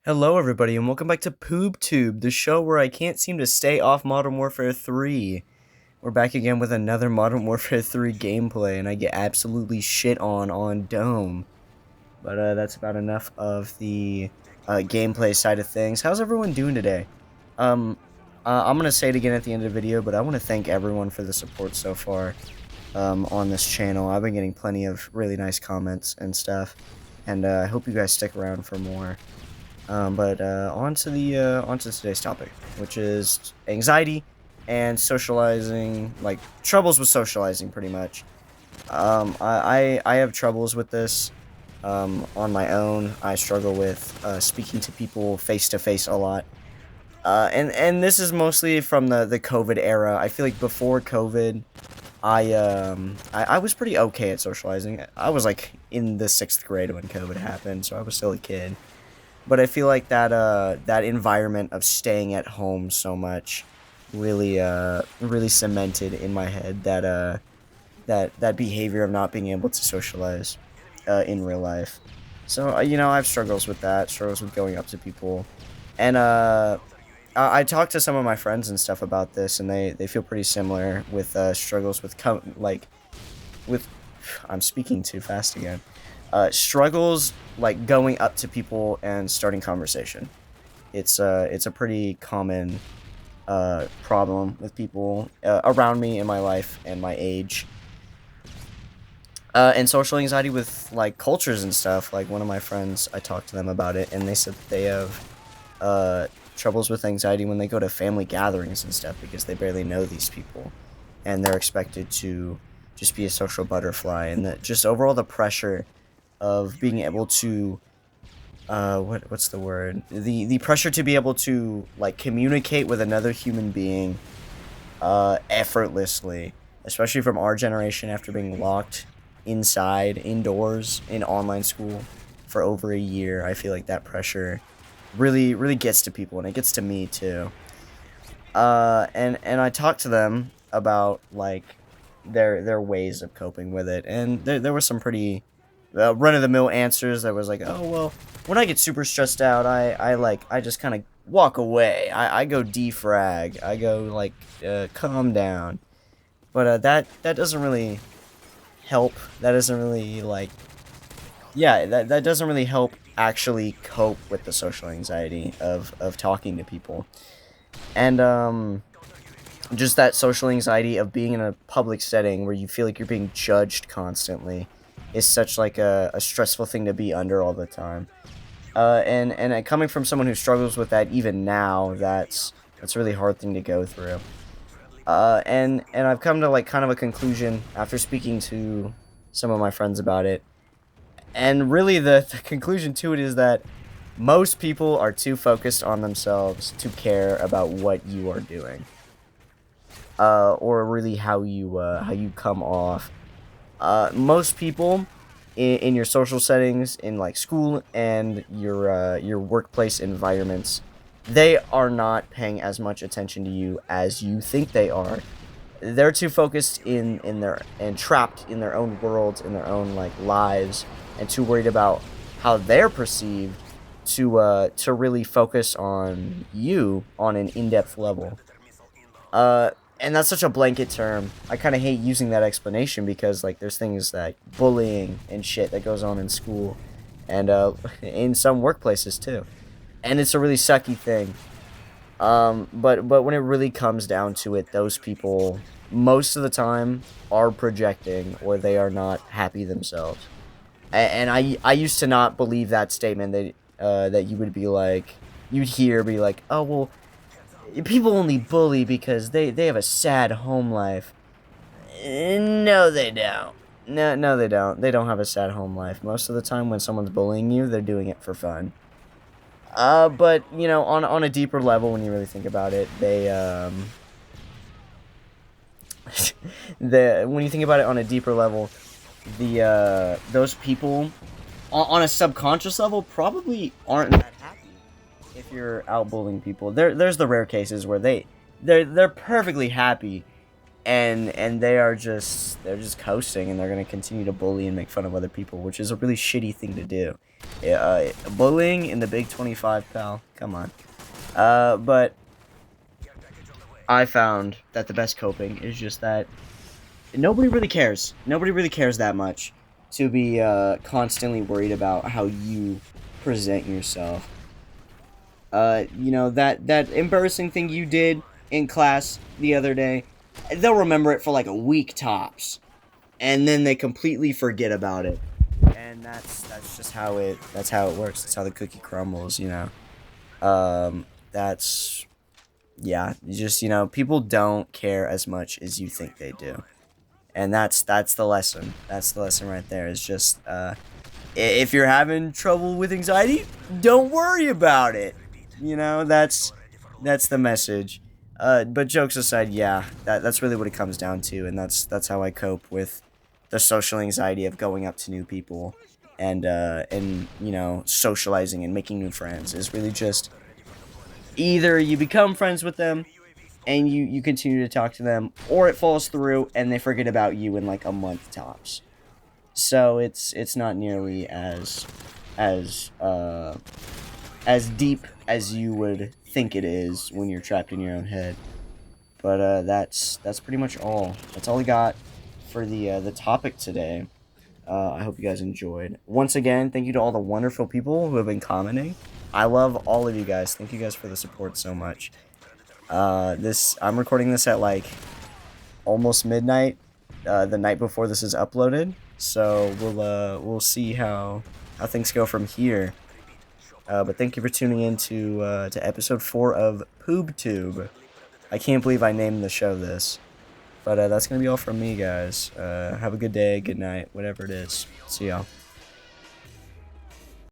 Hello, everybody, and welcome back to PoobTube, the show where I can't seem to stay off Modern Warfare 3. We're back again with another Modern Warfare 3 gameplay, and I get absolutely shit on Dome. But that's about enough of the gameplay side of things. How's everyone doing today? I'm going to say it again at the end of the video, but I want to thank everyone for the support so far on this channel. I've been getting plenty of really nice comments and stuff, and I hope you guys stick around for more. On to today's topic, which is anxiety and socializing, like troubles with socializing, pretty much. I have troubles with this on my own. I struggle with speaking to people face to face a lot, and this is mostly from the COVID era. I feel like before COVID, I was pretty okay at socializing. I was like in the 6th grade when COVID happened, so I was still a kid. But I feel like that environment of staying at home so much really cemented in my head that behavior of not being able to socialize in real life. So I have struggles with that, struggles with going up to people, and I talked to some of my friends and stuff about this, and they feel pretty similar with struggles with with I'm speaking too fast again. Struggles like going up to people and starting conversation. It's a pretty common problem with people around me in my life and my age. And social anxiety with like cultures and stuff. Like one of my friends, I talked to them about it, and they said that they have troubles with anxiety when they go to family gatherings and stuff because they barely know these people, and they're expected to just be a social butterfly, and that just overall the pressure of being able to what's the word, the pressure to be able to like communicate with another human being effortlessly, especially from our generation after being locked indoors in online school for over a year. I feel like that pressure really gets to people, and it gets to me too. And I talked to them about like their ways of coping with it, and there was some pretty run-of-the-mill answers that was like, oh, well, when I get super stressed out, I just kind of walk away. I go defrag. I go, like, calm down. But that doesn't really help. That doesn't really, like, yeah, that doesn't really help actually cope with the social anxiety of talking to people. And, just that social anxiety of being in a public setting where you feel like you're being judged constantly is such like a stressful thing to be under all the time. And coming from someone who struggles with that even now, that's a really hard thing to go through. And I've come to like kind of a conclusion after speaking to some of my friends about it. And really the conclusion to it is that most people are too focused on themselves to care about what you are doing. Or really how you come off. Most people in your social settings, in like school and your workplace environments, they are not paying as much attention to you as you think they are. They're too focused in their and trapped in their own worlds, in their own like lives, and too worried about how they're perceived to really focus on you on an in-depth level. And that's such a blanket term. I kind of hate using that explanation because, like, there's things like bullying and shit that goes on in school and in some workplaces, too. And it's a really sucky thing. But when it really comes down to it, those people, most of the time, are projecting or they are not happy themselves. And I used to not believe that statement that you would be like, you'd hear be like, oh, well, people only bully because they have a sad home life. No, they don't. No, they don't. They don't have a sad home life. Most of the time when someone's bullying you, they're doing it for fun. But, you know, on a deeper level, when you really think about it, when you think about it on a deeper level, those people, on a subconscious level, probably aren't that happy if you're out bullying people. There's the rare cases where they're perfectly happy, and they're just coasting, and they're gonna continue to bully and make fun of other people, which is a really shitty thing to do. Bullying in the Big 25, pal. Come on. But I found that the best coping is just that nobody really cares. Nobody really cares that much to be constantly worried about how you present yourself. That embarrassing thing you did in class the other day, they'll remember it for like a week tops, and then they completely forget about it. And that's just how it works. That's how the cookie crumbles. That's yeah. Just people don't care as much as you think they do, and that's the lesson. That's the lesson right there. Is just if you're having trouble with anxiety, don't worry about it. That's the message. But jokes aside, yeah, that's really what it comes down to, and that's how I cope with the social anxiety of going up to new people and socializing and making new friends is really just either you become friends with them and you continue to talk to them, or it falls through and they forget about you in like a month tops. So it's not nearly as deep as you would think it is when you're trapped in your own head. But that's pretty much all. That's all I got for the topic today. I hope you guys enjoyed. Once again, thank you to all the wonderful people who have been commenting. I love all of you guys. Thank you guys for the support so much. I'm recording this at like almost midnight, the night before this is uploaded. So we'll see how things go from here. But thank you for tuning in to episode 4 of PoobTube. I can't believe I named the show this. But that's going to be all from me, guys. Have a good day, good night, whatever it is. See y'all.